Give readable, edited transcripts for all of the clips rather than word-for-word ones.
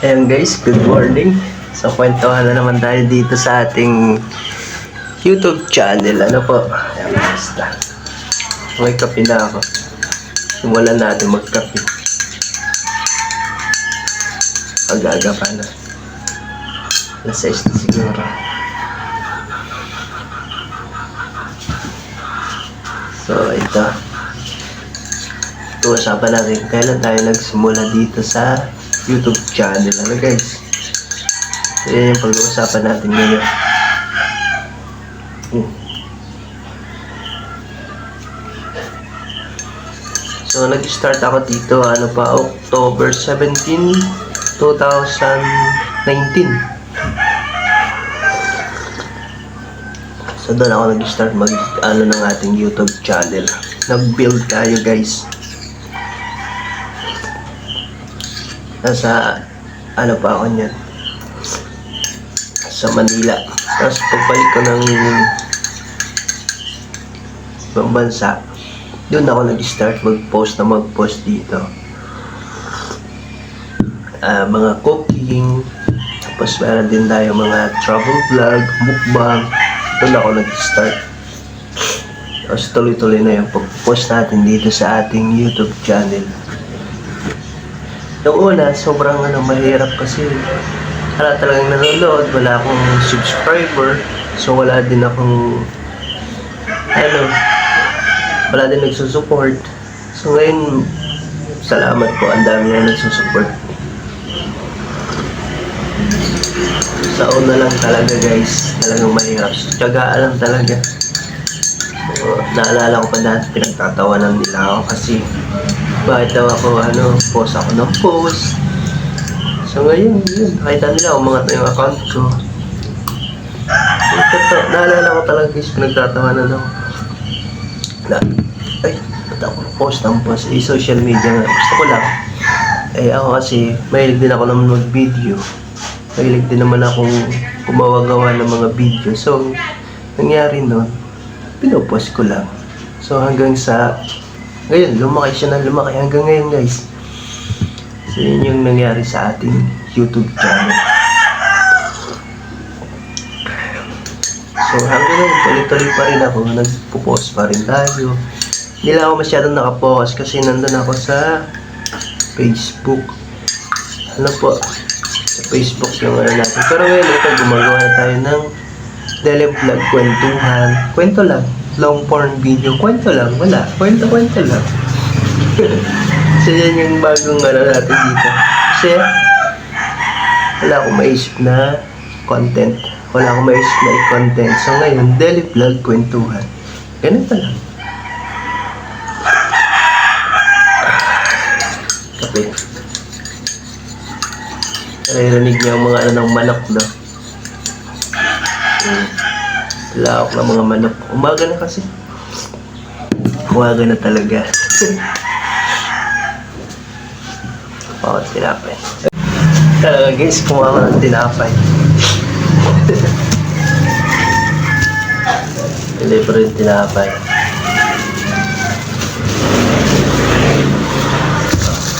Ayan guys, good morning. So kwentuhan na naman tayo dito sa ating YouTube channel. Ano po? Ayan, basta. May kape na ako. Simulan natin magkape. Pag-aga pa na. Alas 6 na siguro. So ito. Usapan natin kailan tayo nagsimula dito sa YouTube channel. Ano guys? So, yan yung pag-uusapan natin ngayon. So, nag-start ako dito, ano pa, October 17, 2019. So, doon ako nag-start ng ating YouTube channel. Nag-build tayo, guys. Nasa, pa ako niyan, sa Manila. Tapos pagbalik ko ng ibang bansa, doon ako nag-start mag-post dito. Mga cooking, tapos meron din tayo mga travel vlog, mukbang. Doon ako nag-start. Tapos tuloy-tuloy na yung pag-post natin dito sa ating YouTube channel. Noong una, sobrang mahirap kasi wala talagang nanonood, wala akong subscriber, so wala din akong wala din nagsusupport. So ngayon, salamat po, ang dami na nagsusupport. Sa una lang talaga guys, talagang mahirap, so tiyagaan lang talaga. So, naalala ko pa dati, pinagtatawanan nila ako kasi bakit daw ako post ako ng post. So ngayon, nakita nila umangat na yung account ko. Naalala ko talaga guys, pinagtatawanan ako. Ba't ako post ng post? Social media nga, gusto ko lang. Ako kasi, mahilig din ako naman mag-video. Mahilig din naman akong gumawa-gawa ng mga video. So, nangyari nun, pinopost ko lang. So hanggang sa ngayon, lumaki siya ng lumaki hanggang ngayon guys. So yun yung nangyari sa ating YouTube channel. So hanggang ngayon, tuloy-tuloy pa rin ako. Nagpo-post pa rin tayo. Hindi lang ako masyadong nakapokus kasi nandun ako sa Facebook. Ano po? Sa Facebook yung natin. Pero ngayon ito, gumagawa na tayo ng daily vlog, kwentuhan. Kwento lang. Long form video, kwento lang, wala, kwento lang. So yan yung bagong natin dito. Kasi wala akong maisip na content. Wala akong maisip na i-content. So ngayon, daily vlog, kwentuhan. Ganito lang. Kape. Naririnig niya ang mga ng manok, no? Laok ng mga manok. Umaga na kasi. Umaga na talaga. Tinapay. Talaga guys, kumuha ko ng tinapay. Deliver yung tinapay.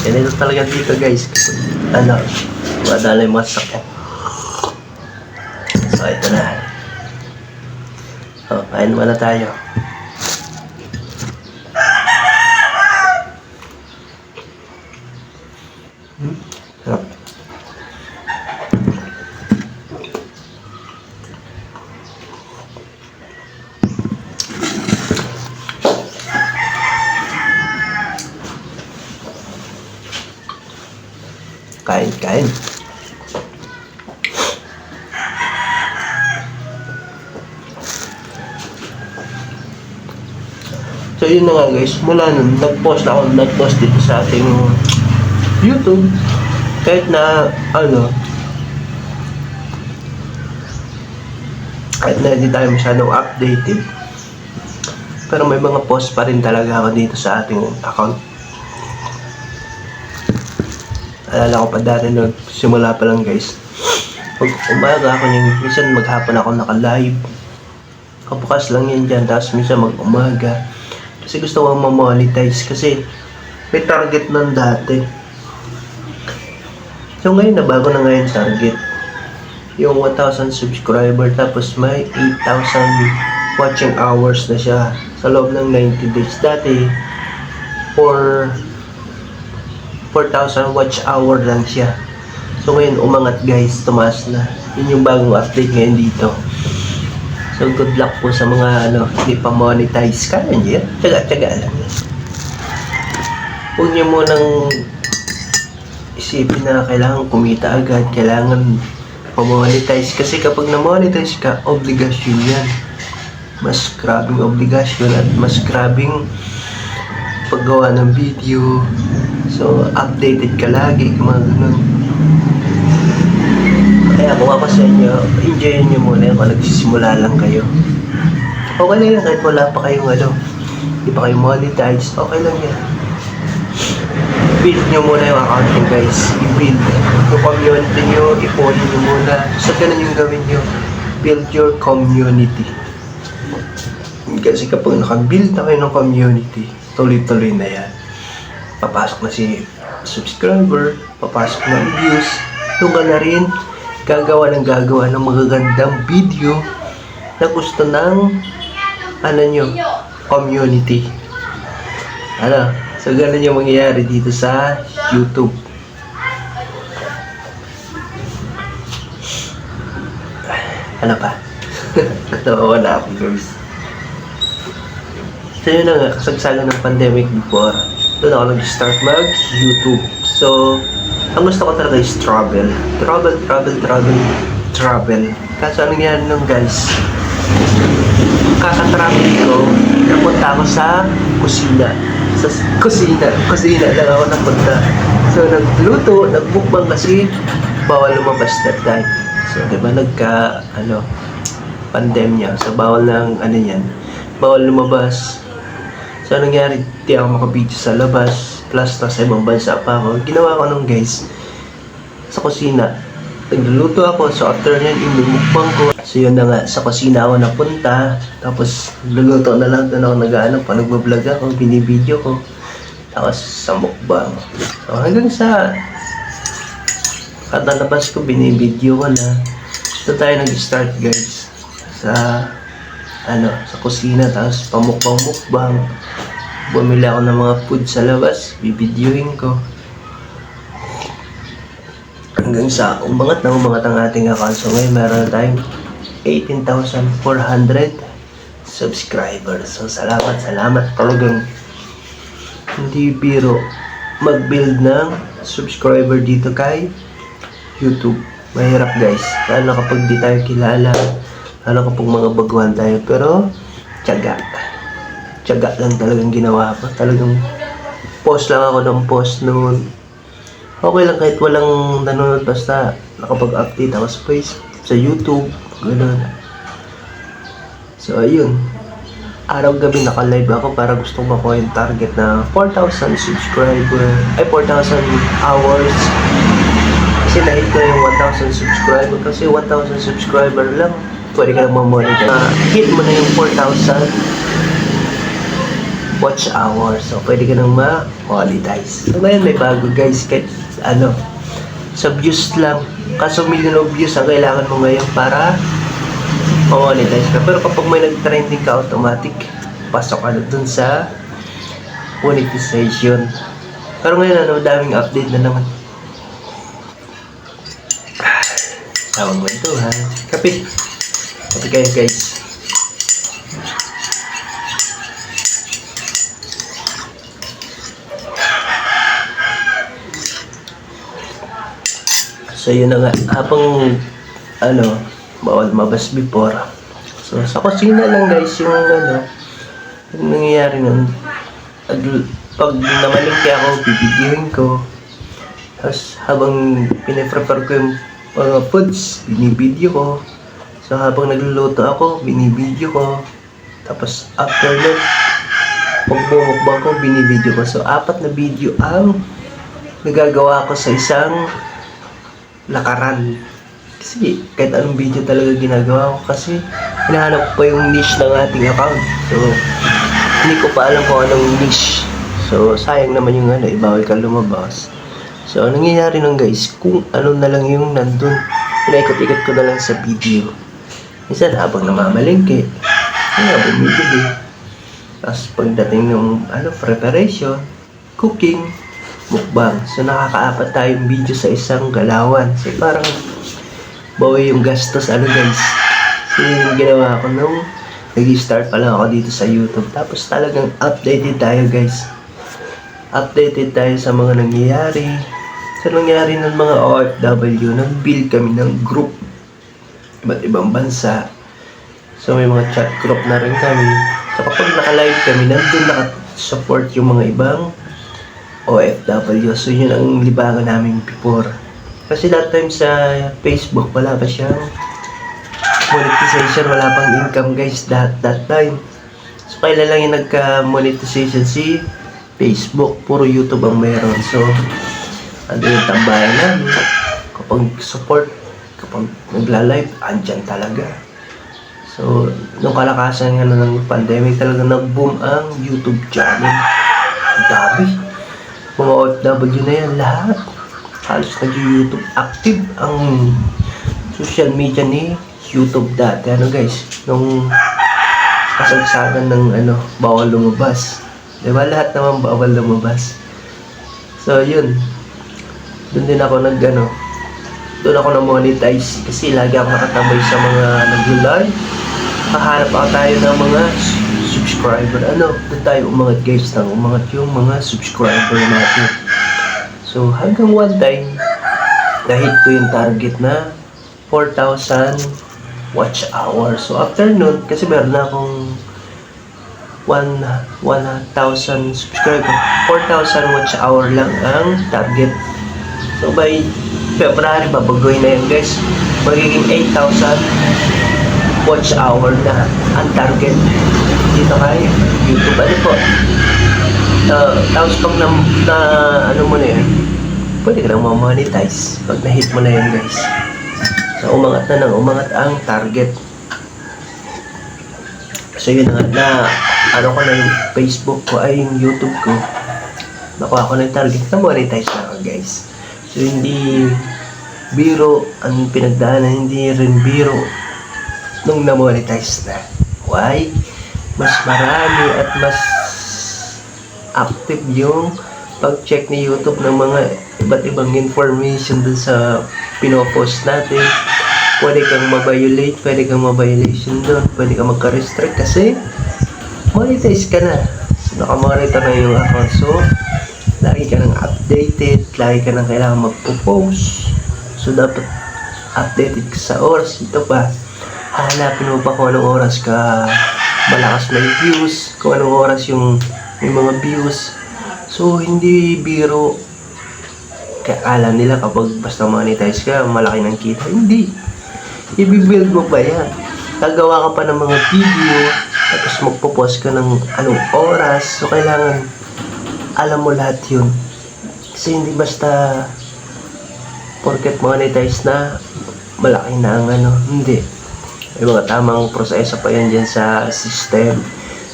Ganito talaga dito guys. Madala yung mga sakyan. So ito na. Kain muna tayo. Sarap. Kain. So yun na nga guys, mula nun, nag-post dito sa ating YouTube. Kahit na, kahit na hindi tayo masyadong updated. Pero may mga post pa rin talaga ako dito sa ating account. Alala ko pa dati simula pa lang guys. Pag umaga ako minsan maghapon ako naka-live. Kabukas lang yan dyan, tapos minsan mag-umaga. Kasi gusto ko ma-monetize kasi may target nun dati. So ngayon nabago na ngayon target. Yung 1,000 subscriber tapos may 8,000 watching hours na siya sa loob ng 90 days. Dati, 4,000 watch hour lang siya. So ngayon umangat guys, tumaas na. Yun yung bagong update ngayon dito. So good luck po sa mga hindi pa monetize. Kaya nyo yan, tsaga-tsaga lang yan. Huwag nyo munang isipin na kailangan kumita agad, kailangan pa-monetize. Kasi kapag na-monetize ka, obligasyon yan. Mas grabing obligasyon at mas grabing paggawa ng video. So, updated ka lagi, mga ganun. Kaya kung ako sa inyo, enjoyin nyo muna kung nagsisimula lang kayo. Okay lang yan, kahit wala pa kayong hindi pa kayo monetize, okay lang yan. Build nyo muna yung account nyo guys. I-build yung community nyo, i-follow nyo muna. So, ganun yung gawin nyo. Build your community. Kasi kapag naka-build na kayo ng community, tuloy-tuloy na yan. Papasok na si subscriber, papasok na views. Doon ka na rin gagawa ng magagandang video na gusto ng community. So, ganun yung mangyayari dito sa YouTube. Ano pa? Natawa na ako, guys. So, yun na nga, kasagsagan ng pandemic before. Doon ako nag-start mag-YouTube. So, ang gusto ko talaga is travel. Travel. Kaso, anong nangyari nung guys? Kaka-travel ko, napunta ako sa kusina. Sa kusina lang ako napunta. So, nagluto, nagbukbang kasi bawal lumabas that time. So, diba, pandemya. So, bawal bawal lumabas. So, anong nangyari? Di ako makabidyo sa labas. Plus, nasa ibang bansa pa ako. Ginawa ko nung guys, sa kusina. Nagluluto ako. So, after nyan, imumukbang ko. So, yun na nga. Sa kusina ako napunta. Tapos, luluto na lang. Doon ako pa nagbablog ako. Binibideo ko. Tapos, sa mukbang. So, hanggang sa katalabas ko, binibideo ko na. So, tayo nag-start guys. Sa kusina. Tapos, pamukbang-mukbang. Bumili ako ng mga food sa labas. Bibidyoin ko. Hanggang sa umangat ang ating account. So ngayon meron na tayong 18,400 subscribers. So salamat talagang hindi biro mag-build ng subscriber dito kay YouTube. Mahirap guys, lalo kapag di tayo kilala, lalo kapag mga baguhan tayo, pero tiyaga lang talagang ginawa ko. Talagang post lang ako ng post noon. Okay lang kahit walang nanonood, basta nakapag-update ako sa Facebook, sa YouTube, gano'n. So, ayun. Araw-gabi naka-live ako para gusto ko makuha yung target na 4,000 subscriber, 4,000 hours. Kasi na-hit ko yung 1,000 subscriber. Kasi 1,000 subscriber lang, pwede ka lang ma-monitor. Hit mo na yung 4,000 watch hours. So, pwede ka nang ma-monetize. So, ngayon may bago guys. Kahit sa views lang. Kaso million of views ang kailangan mo ngayon para ma-monetize ka. Pero kapag may nag-trending ka, automatic pasok ka na dun sa monetization. Pero ngayon, daming update na naman. Tawag mo ito, ha? Kape kayo, guys. So, yun na nga. Habang, bawal mabas before. So, sa kusina lang guys, yung nangyayari nun. Pag namalingki ako, bibidyoin ko. Tapos, habang piniprepare ko yung mga foods, binibidyo ko. So, habang nagluluto ako, binibidyo ko. Tapos, after nun, pag bumukbang ko, binibidyo ko. So, 4 na video ang nagagawa ko sa isang lakaran. Kasi kahit anong video talaga ginagawa ko kasi hinahanap ko pa yung niche ng ating account. So, hindi ko pa alam kung anong niche. So, sayang naman yung bawal ka lumabas. So, anong nangyayari nun guys, kung ano na lang yung nandun, pinaikot-ikot ko na lang sa video. Minsan, habang namamalingke, bumibili. Tapos, pagdating ng preparation, cooking, mukbang. So, nakakaapat tayong video sa isang galawan. So, parang bawi yung gastos, guys. So, yung ginawa ko nung nag-start pa lang ako dito sa YouTube. Tapos, talagang updated tayo, guys. Updated tayo sa mga nangyayari. Sa nangyayari ng mga OFW, nag-build kami ng group. Iba't ibang bansa. So, may mga chat group na rin kami. So, kapag naka-live kami, nandun naka-support yung mga ibang OFW. So, yun ang libangan namin before. Kasi that time sa Facebook, wala pa siyang monetization, wala pang income guys that time. So, kailan lang yung nagka-monetization si Facebook, puro YouTube ang meron. So, ano yung tambayan namin. Kapag support, kapag nagla-live, andyan talaga. So, nung kalakasan nga ng pandemic, talaga nag-boom ang YouTube channel. Ang dami. Mga OFW na yan, lahat. Halos nag-YouTube active ang social media ni YouTube dati. Guys, nung kasagsagan ng bawal lumabas. Diba? Lahat naman bawal lumabas. So, yun. Doon din ako doon ako na-monetize kasi lagi ako nakatambay sa mga nag-live. Kahanap ako tayo ng mga subscriber. Doon tayo umangat guys, umangat yung mga subscriber natin. So, hanggang one time, na-hit ko yung target na 4,000 watch hour. So, after nun, kasi meron na akong 1,000 subscriber. 4,000 watch hour lang ang target. So, by February, babagoy na yun guys. Magiging 8,000 watch hour na ang target dito kay YouTube. Po? Tapos pag mo na yun, pwede ka nang ma-monetize pag na-hit mo na yun guys. So, umangat ang target. So, yun na ko na yung Facebook ko ay yung YouTube ko. Nakuha ko na yung target na monetize na ako guys. So, hindi biro ang pinagdaanan, hindi rin biro nung na-monetize na. Why? Mas marami at mas active yung pag-check ni YouTube ng mga iba't ibang information dun sa pinopost natin. Pwede kang ma-violate, pwede kang ma-violation dun, pwede kang magka-restrict kasi monetize ka na. So, nakamonitor na yung account. So, lagi ka nang updated, lagi ka nang kailangan magpo-post. So, dapat updated ka sa oras. Ito pa, hahanapin mo pa kung anong oras ka malakas na yung views, kung anong oras yung may mga views. So, hindi biro. Kaya alam nila kapag basta monetize ka, malaki ng kita. Hindi. I-build mo pa yan. Gagawa ka pa ng mga video, tapos magpo-post ka ng anong oras. So, kailangan alam mo lahat yun. Kasi hindi basta porket monetize na, malaki na ang hindi. May mga tamang proseso pa yan dyan sa system.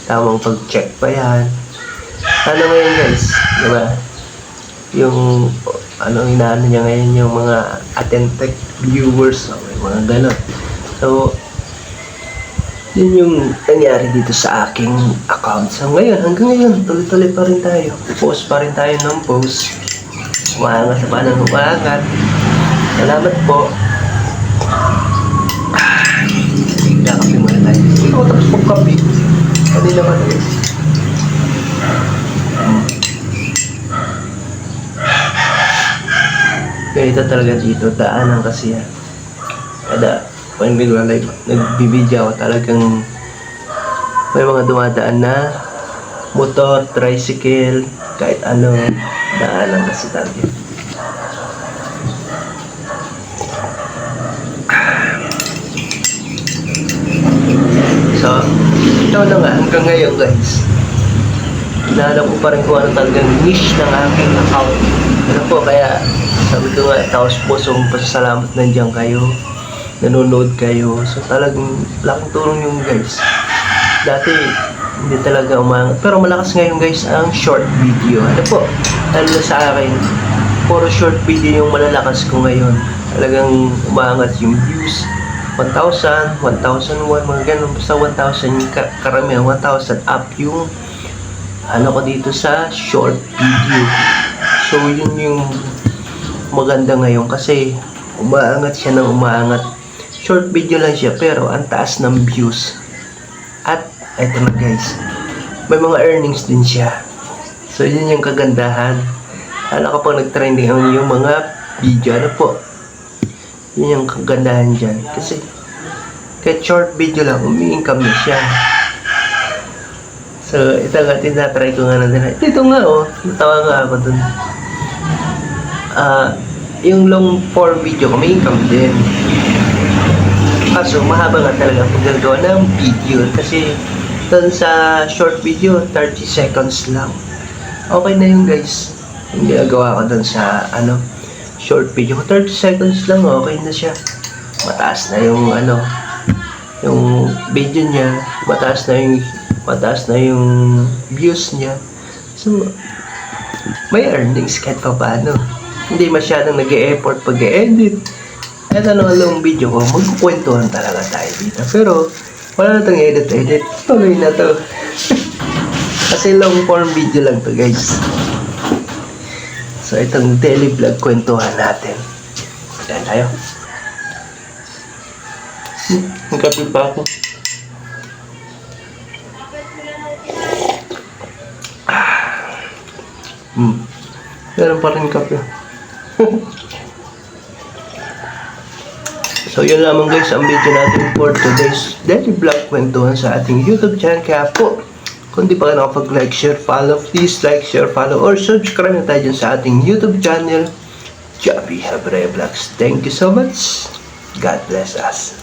Tamang pag-check pa yan. Ngayon guys, diba? Yung inaano niya ngayon yung mga attentive viewers, may mga ganon. So, yun yung nangyari dito sa aking account. So ngayon, hanggang ngayon, tuloy-tuloy pa rin tayo. Post pa rin tayo ng post. Umaangat sa panang umaangat. Salamat po. Nagkakape muna tayo. Ikaw tapos magkape. Ano naman guys? Kaya ito talaga dito, daanan kasi yan. Kada pag nagbibideo ako talagang may mga dumadaan na motor, tricycle, kahit ano, daanan kasi talaga. So, ito na nga, hanggang ngayon guys, hinahanap ko pa rin kung ano talagang niche ng aking account. Po, kaya sabi ko nga, taos pusong pasasalamat nandiyan kayo, nanonood kayo. So talagang laking tulong yung guys. Dati, hindi talaga umangat. Pero malakas ngayon guys ang short video. Po, lalo sa akin, puro short video yung malalakas ko ngayon. Talagang umaangat yung views. 1,000, 1,001, mga ganun. Basta 1,000 yung karamihan, 1,000 up yung ano ko dito sa short video. So, yun yung maganda ngayon kasi umaangat siya ng umaangat. Short video lang siya pero ang taas ng views. At eto na guys, may mga earnings din siya. So, yun yung kagandahan. Ano kapag nag-trending yung mga video, ano po, yun yung kagandahan dyan. Kasi, kahit short video lang, umi-income na siya. So, ito nga, tinatry ko nga na din. Ito nga, oh, natawa nga ako dun. Yung long form video, umi-income din. Kaso, mahaba nga talaga kung gagawa ng video. Kasi, dun sa short video, 30 seconds lang. Okay na yun, guys. Yung ginagawa ko dun sa, short video. 30 seconds lang, okay na siya. Mataas na yung, yung video niya. Mataas na yung views niya. So, may earnings kahit pa paano. Hindi masyadong nag-e-effort pag-e-edit. Kahit ano long video ko, magkukwentuhan talaga tayo dito. Pero, wala na itong edit. Tuloy na to. Kasi long form video lang to, guys. So, itong daily vlog kwentuhan natin. Yan tayo. Nagkapi pa ako. Meron pa rin kape. So, yun lamang guys ang video natin for today's daily vlog kwentuhan sa ating YouTube channel. Kaya po, kung di pa ka nakapag-like, share, follow, please like, share, follow, or subscribe na tayo dyan sa ating YouTube channel, Chubby Habre Vlogs. Thank you so much. God bless us.